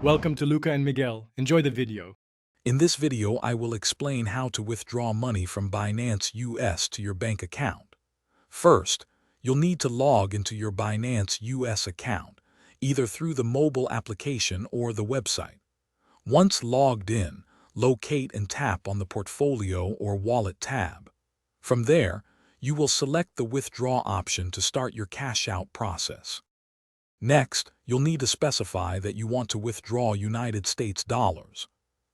Welcome to Luca and Miguel. Enjoy the video. In this video, I will explain how to withdraw money from Binance US to your bank account. First, you'll need to log into your Binance US account, either through the mobile application or the website. Once logged in, locate and tap on the Portfolio or Wallet tab. From there, you will select the Withdraw option to start your cash-out process. Next, you'll need to specify that you want to withdraw United States dollars.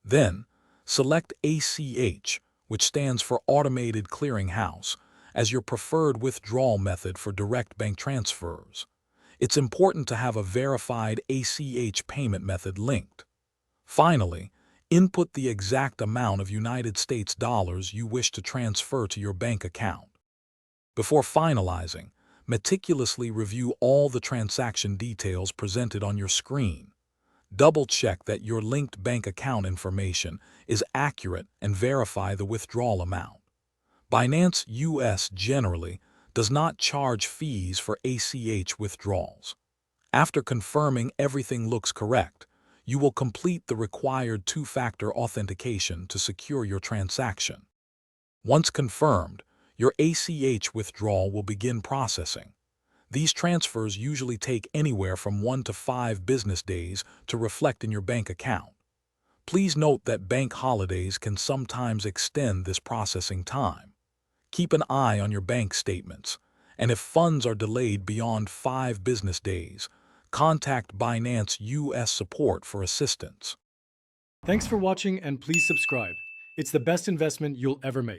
Then, select ACH, which stands for Automated Clearinghouse, as your preferred withdrawal method for direct bank transfers. It's important to have a verified ACH payment method linked. Finally, input the exact amount of United States dollars you wish to transfer to your bank account. Before finalizing, meticulously review all the transaction details presented on your screen. Double-check that your linked bank account information is accurate and verify the withdrawal amount. Binance US generally does not charge fees for ACH withdrawals. After confirming everything looks correct, you will complete the required two-factor authentication to secure your transaction. Once confirmed, your ACH withdrawal will begin processing. These transfers usually take anywhere from 1 to 5 business days to reflect in your bank account. Please note that bank holidays can sometimes extend this processing time. Keep an eye on your bank statements, and if funds are delayed beyond 5 business days, contact Binance US support for assistance. Thanks for watching and please subscribe. It's the best investment you'll ever make.